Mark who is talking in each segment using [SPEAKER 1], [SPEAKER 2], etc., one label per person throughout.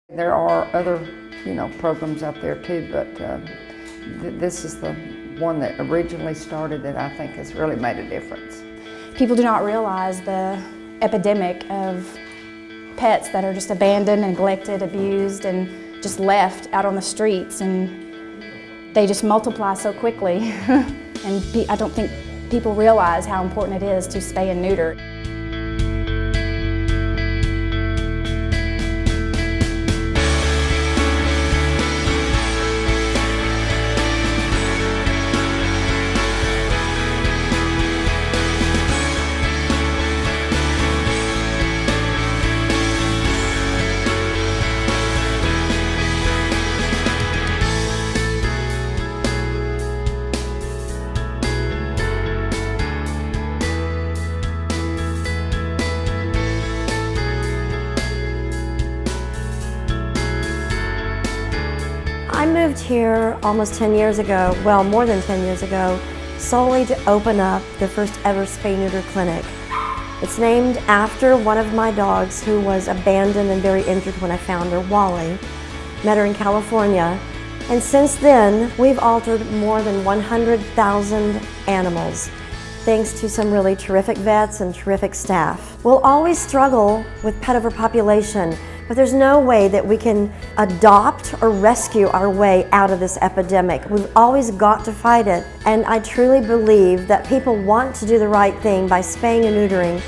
[SPEAKER 1] There are other, programs out there too, but this is the one that originally started that I think has really made a difference.
[SPEAKER 2] People do not realize the epidemic of pets that are just abandoned, neglected, abused, and just left out on the streets, and they just multiply so quickly. And I don't think people realize how important it is to spay and neuter.
[SPEAKER 3] I moved here almost 10 years ago, well, more than 10 years ago, solely to open up the first ever spay-neuter clinic. It's named after one of my dogs who was abandoned and very injured when I found her, Wally. Met her in California. And since then, we've altered more than 100,000 animals, thanks to some really terrific vets and terrific staff. We'll always struggle with pet overpopulation, but there's no way that we can adopt or rescue our way out of this epidemic. We've always got to fight it. And I truly believe that people want to do the right thing by spaying and neutering.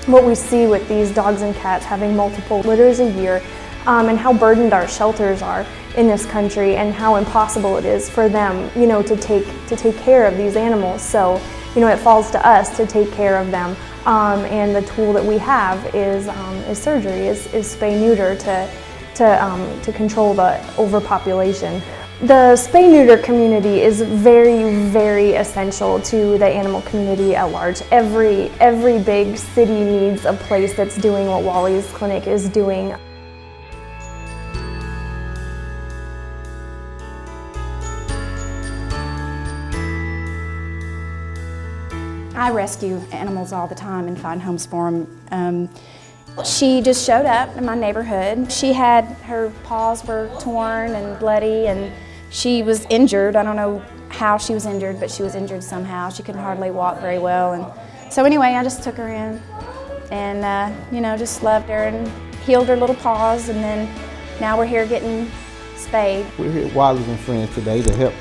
[SPEAKER 2] What we see with these dogs and cats having multiple litters a year, and how burdened our shelters are in this country, and how impossible it is for them, to take care of these animals. So, it falls to us to take care of them. And the tool that we have is surgery, is spay-neuter to control the overpopulation. The spay-neuter community is very, very essential to the animal community at large. Every big city needs a place that's doing what Wally's clinic is doing. I rescue animals all the time and find homes for them. She just showed up in my neighborhood. Her paws were torn and bloody, and she was injured. I don't know how she was injured, but she was injured somehow. She couldn't hardly walk very well. And so anyway, I just took her in and, just loved her and healed her little paws, and then now we're here getting spayed.
[SPEAKER 4] We're here at Wally's and Friends today to help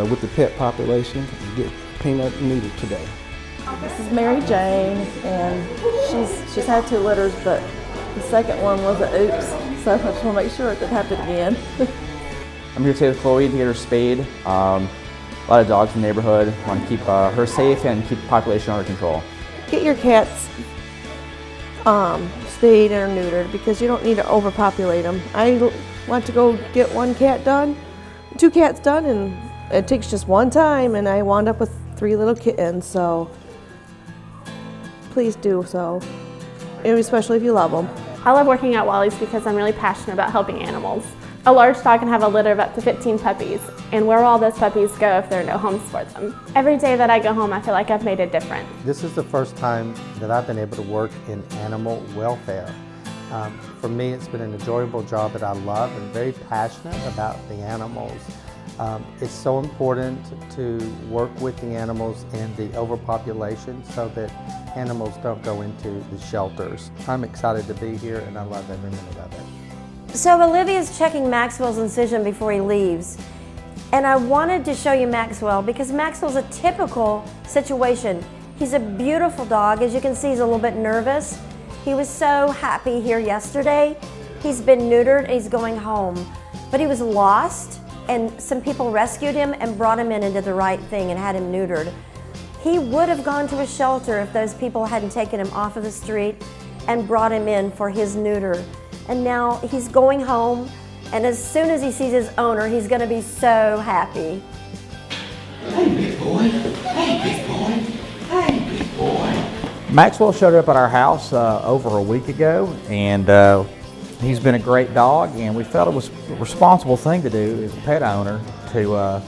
[SPEAKER 4] with the pet population and get peanut neutered today.
[SPEAKER 5] This is Mary Jane, and she's had 2 litters, but the second one was an oops, so I just want to make sure it didn't happen again.
[SPEAKER 6] I'm here today with Chloe to get her spayed. A lot of dogs in the neighborhood. I want to keep her safe and keep the population under control.
[SPEAKER 5] Get your cats spayed or neutered, because you don't need to overpopulate them. I went to go get 2 cats done, and it takes just one time, and I wound up with 3 little kittens, so please do so, especially if you love them.
[SPEAKER 7] I love working at Wally's because I'm really passionate about helping animals. A large dog can have a litter of up to 15 puppies, and where will all those puppies go if there are no homes for them? Every day that I go home, I feel like I've made a difference.
[SPEAKER 8] This is the first time that I've been able to work in animal welfare. For me, it's been an enjoyable job that I love and very passionate about the animals. It's so important to work with the animals in the overpopulation so that animals don't go into the shelters. I'm excited to be here, and I love every minute of it.
[SPEAKER 3] So Olivia's checking Maxwell's incision before he leaves. And I wanted to show you Maxwell because Maxwell's a typical situation. He's a beautiful dog. As you can see, he's a little bit nervous. He was so happy here yesterday. He's been neutered and he's going home. But he was lost, and some people rescued him and brought him in and did the right thing and had him neutered. He would have gone to a shelter if those people hadn't taken him off of the street and brought him in for his neuter. And now he's going home, and as soon as he sees his owner, he's going to be so happy.
[SPEAKER 9] Hey, big boy. Hey, big boy. Hey, big boy.
[SPEAKER 10] Maxwell showed up at our house over a week ago, and he's been a great dog, and we felt it was a responsible thing to do as a pet owner to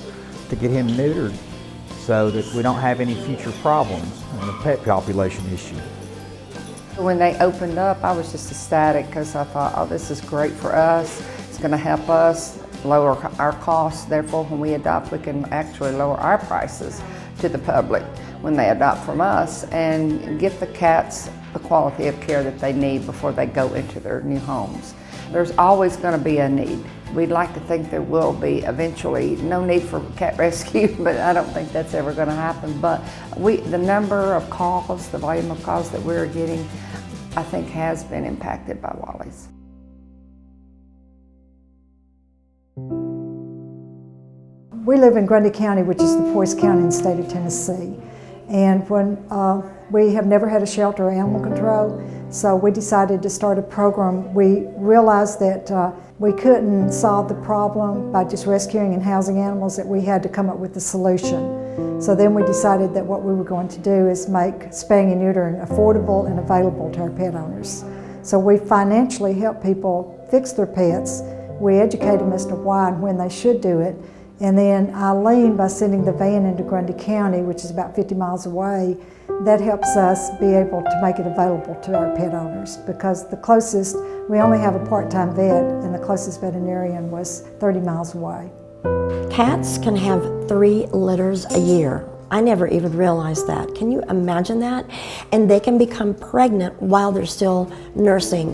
[SPEAKER 10] get him neutered so that we don't have any future problems in the pet population issue.
[SPEAKER 1] When they opened up, I was just ecstatic because I thought, oh, this is great for us. It's going to help us lower our costs. Therefore, when we adopt, we can actually lower our prices to the public when they adopt from us and give the cats the quality of care that they need before they go into their new homes. There's always going to be a need. We'd like to think there will be eventually. No need for cat rescue, but I don't think that's ever going to happen. But the number of calls, the volume of calls that we're getting, I think has been impacted by Wally's.
[SPEAKER 11] We live in Grundy County, which is the poorest county in the state of Tennessee. And when we have never had a shelter or animal control, so we decided to start a program. We realized that we couldn't solve the problem by just rescuing and housing animals, that we had to come up with a solution. So then we decided that what we were going to do is make spaying and neutering affordable and available to our pet owners. So we financially help people fix their pets. We educate them as to why and when they should do it. And then Eileen, by sending the van into Grundy County, which is about 50 miles away, that helps us be able to make it available to our pet owners, because the closest, we only have a part-time vet, and the closest veterinarian was 30 miles away.
[SPEAKER 3] Cats can have 3 litters a year. I never even realized that. Can you imagine that? And they can become pregnant while they're still nursing.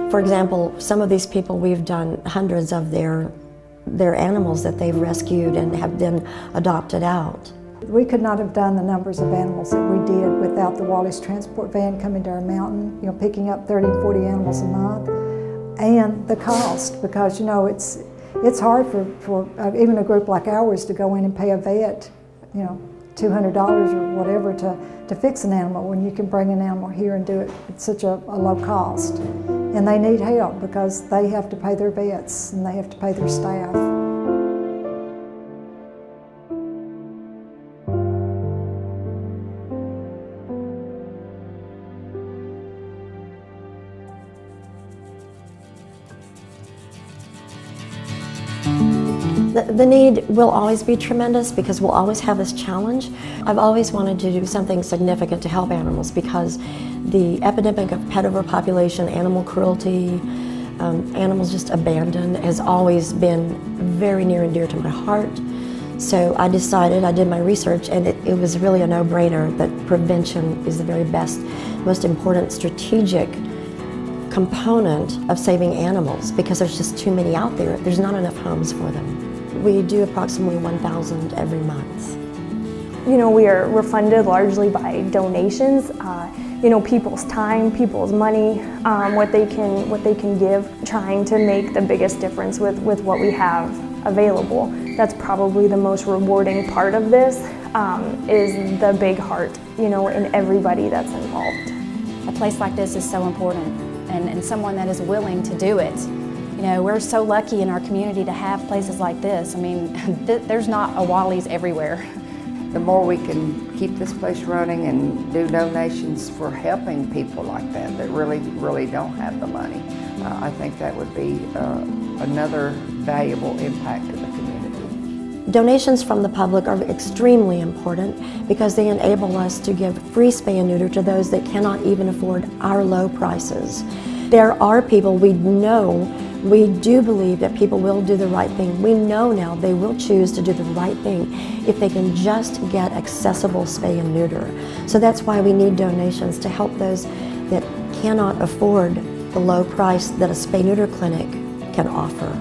[SPEAKER 3] For example, some of these people, we've done hundreds of their animals that they've rescued and have been adopted out.
[SPEAKER 11] We could not have done the numbers of animals that we did without the Wally's transport van coming to our mountain, picking up 30 and 40 animals a month, and the cost, because it's hard for even a group like ours to go in and pay a vet, $200 or whatever to fix an animal, when you can bring an animal here and do it at such a low cost. And they need help because they have to pay their vets and they have to pay their staff.
[SPEAKER 3] The need will always be tremendous because we'll always have this challenge. I've always wanted to do something significant to help animals because the epidemic of pet overpopulation, animal cruelty, animals just abandoned has always been very near and dear to my heart. So I decided, I did my research, and it was really a no-brainer that prevention is the very best, most important strategic component of saving animals, because there's just too many out there. There's not enough homes for them. We do approximately 1,000 every month.
[SPEAKER 2] We're funded largely by donations. People's time, people's money, what they can give, trying to make the biggest difference with what we have available. That's probably the most rewarding part of this, is the big heart, in everybody that's involved.
[SPEAKER 12] A place like this is so important, and someone that is willing to do it. We're so lucky in our community to have places like this. I mean, there's not a Wally's everywhere.
[SPEAKER 1] The more we can keep this place running and do donations for helping people like that really don't have the money, I think that would be another valuable impact to the community.
[SPEAKER 3] Donations from the public are extremely important because they enable us to give free spay and neuter to those that cannot even afford our low prices. There are people we do believe that people will do the right thing. We know now they will choose to do the right thing if they can just get accessible spay and neuter. So that's why we need donations to help those that cannot afford the low price that a spay-neuter clinic can offer.